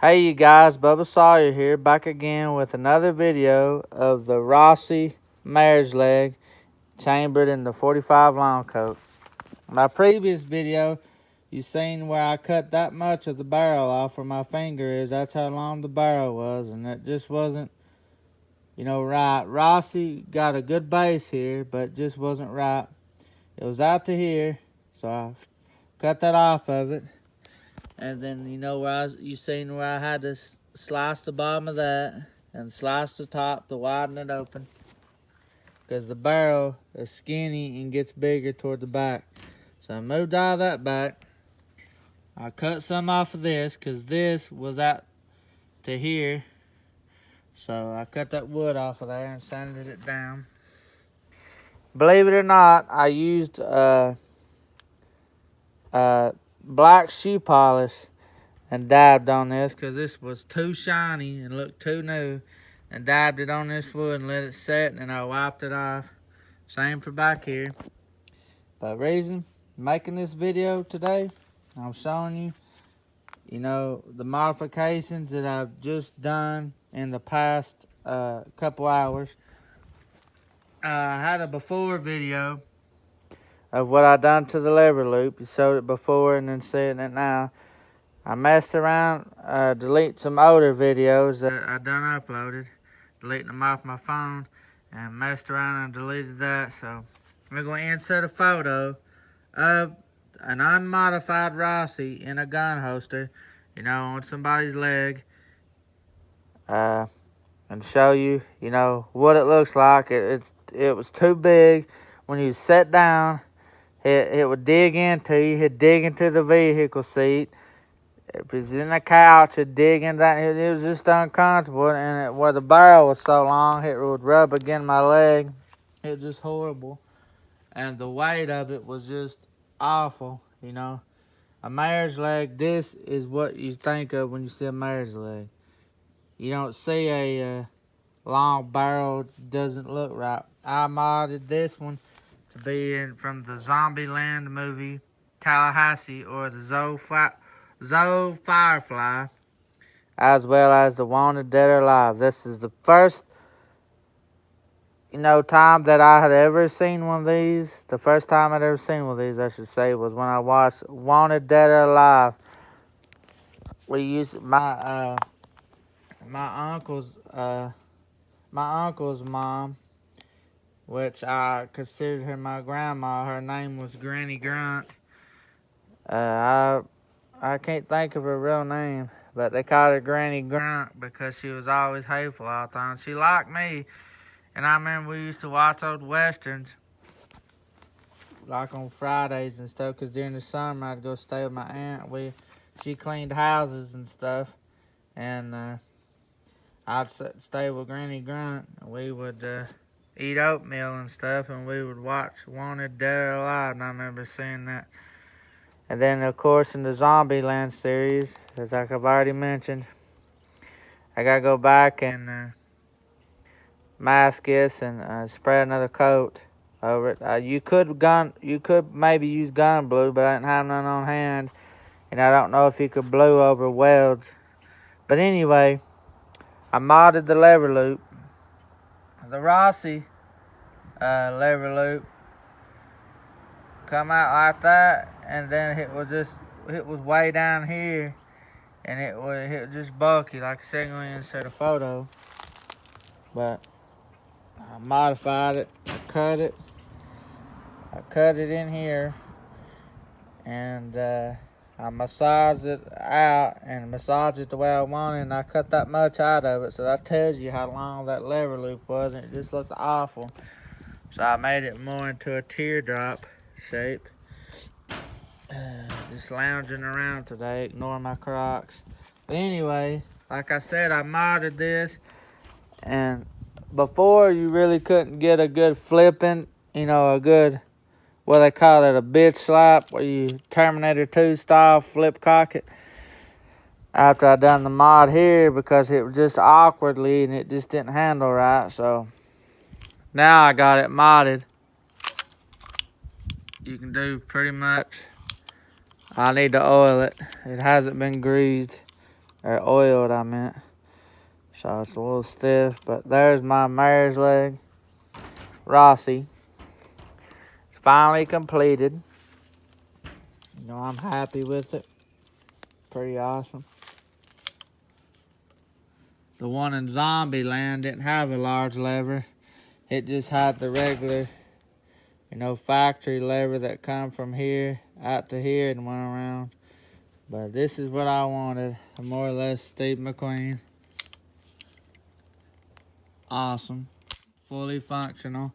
Hey you guys, Bubba Sawyer here, back again with another video of the Rossi mare's leg chambered in the 45 long coat. My previous video, you seen where I cut that much of the barrel off where my finger is. That's how long the barrel was, and it just wasn't, right. Rossi got a good base here, but just wasn't right. It was out to here, so I cut that off of it. And then you seen where I had to slice the bottom of that and slice the top to widen it open, because the barrel is skinny and gets bigger toward the back. So I moved all that back. I cut some off of this because this was out to here. So I cut that wood off of there and sanded it down. Believe it or not, I used black shoe polish and dabbed on this because this was too shiny and looked too new, and dabbed it on this wood and let it set, and I wiped it off. Same for back here. But reason making this video today, I'm showing you, the modifications that I've just done in the past couple hours. I had a before video of what I done to the lever loop. You showed it before and then seeing it now. I messed around, delete some older videos that I done uploaded, deleting them off my phone, and messed around and deleted that. So we're going to insert a photo of an unmodified Rossi in a gun holster, on somebody's leg, and show you, what it looks like. It was too big. When you sat down, it would dig into you. It'd dig into the vehicle seat. If it's in the couch, it'd dig into that. It was just uncomfortable. And where the barrel was so long, it would rub against my leg. It was just horrible. And the weight of it was just awful, A mare's leg, this is what you think of when you see a mare's leg. You don't see a long barrel, doesn't look right. I modded this one to be from the Zombieland movie, Tallahassee, or the Zoe Firefly, as well as the Wanted Dead or Alive. This is the first, time that I had ever seen one of these. The first time I'd ever seen one of these, I should say, was when I watched Wanted Dead or Alive. We used my uncle's mom, which I considered her my grandma. Her name was Granny Grunt. I can't think of her real name, but they called her Granny Grunt because she was always hateful all the time. She liked me, and I remember we used to watch old westerns, like on Fridays and stuff, because during the summer I'd go stay with my aunt. She cleaned houses and stuff, and I'd stay with Granny Grunt, and we would eat oatmeal and stuff, and we would watch Wanted Dead or Alive, and I remember seeing that. And then, of course, in the Zombieland series, as like I've already mentioned, I gotta go back and mask this and spray another coat over it. You could maybe use gun blue, but I didn't have none on hand, and I don't know if you could blue over welds. But anyway, I modded the lever loop, the Rossi lever loop. Come out like that, and then it was way down here, and it was just bulky. Like I said, I'm going to insert a photo, but I modified it. I cut it in here, and I massaged it out and massaged it the way I wanted, and I cut that much out of it, so that tells you how long that lever loop was, and it just looked awful. So I made it more into a teardrop shape. Just lounging around today, ignore my Crocs. But anyway, like I said, I modded this, and before you really couldn't get a good flipping, a good, what they call it, a bitch slap, where you Terminator 2 style flip cock it. After I done the mod here, because it was just awkwardly and it just didn't handle right, so now I got it modded. You can do pretty much. I need to oil it. It hasn't been greased. or oiled, I meant. So it's a little stiff, but there's my mare's leg, Rossi. It's finally completed. You know, I'm happy with it. Pretty awesome. The one in Zombieland didn't have a large lever. It just had the regular, you know, factory lever that come from here out to here and went around. But this is what I wanted. A more or less Steve McQueen. Awesome. Fully functional.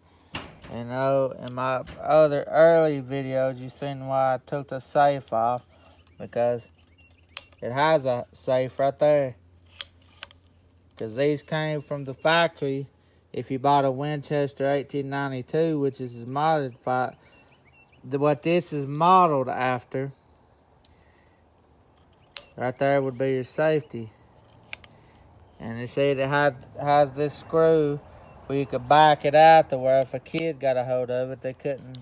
You know, in my other early videos, you seen why I took the safe off. Because it has a safe right there. Because these came from the factory. If you bought a Winchester 1892, which is modified, what this is modeled after, right there would be your safety. And they said it has this screw where you could back it out to where if a kid got a hold of it, they couldn't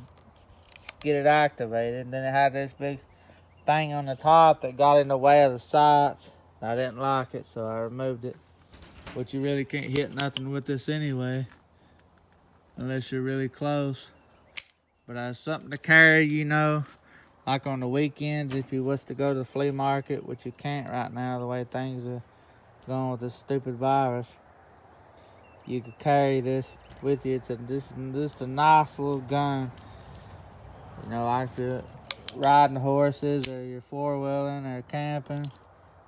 get it activated. And then it had this big thing on the top that got in the way of the sights. I didn't like it, so I removed it. But you really can't hit nothing with this anyway, unless you're really close. But it's something to carry, you know, like on the weekends if you was to go to the flea market, which you can't right now the way things are going with this stupid virus. You could carry this with you. It's just a nice little gun. You know, like you're riding horses, or you're four-wheeling, or camping,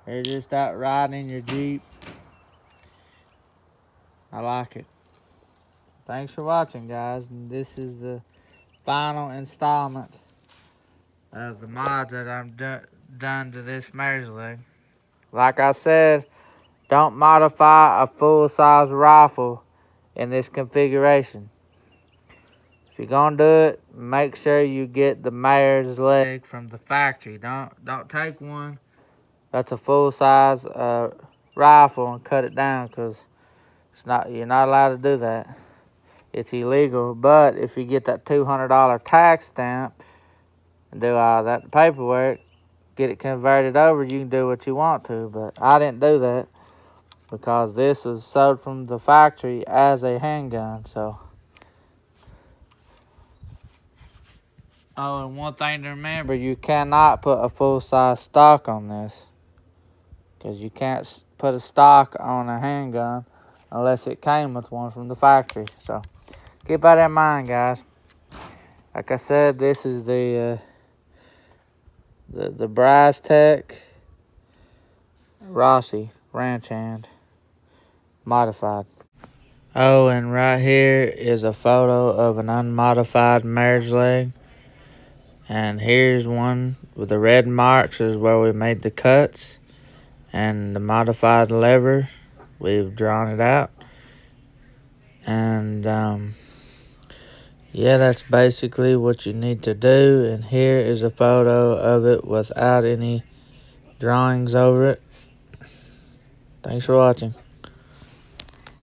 or you're just out riding in your Jeep. I like it. Thanks for watching, guys. And this is the final installment of the mods that I've done to this mare's leg. Like I said, don't modify a full-size rifle in this configuration. If you're gonna do it, make sure you get the mare's leg from the factory. Don't take one that's a full-size rifle and cut it down, because you're not allowed to do that. It's illegal. But if you get that $200 tax stamp and do all that paperwork, get it converted over, you can do what you want to. But I didn't do that because this was sold from the factory as a handgun. So, oh, and one thing to remember, you cannot put a full-size stock on this, because you can't put a stock on a handgun unless it came with one from the factory. So keep that in mind, guys. Like I said, this is the Brass Tech Rossi ranch hand modified. Oh, and right here is a photo of an unmodified mare's leg. And here's one with the red marks is where we made the cuts. And the modified lever, we've drawn it out. And yeah, that's basically what you need to do. And here is a photo of it without any drawings over it. Thanks for watching.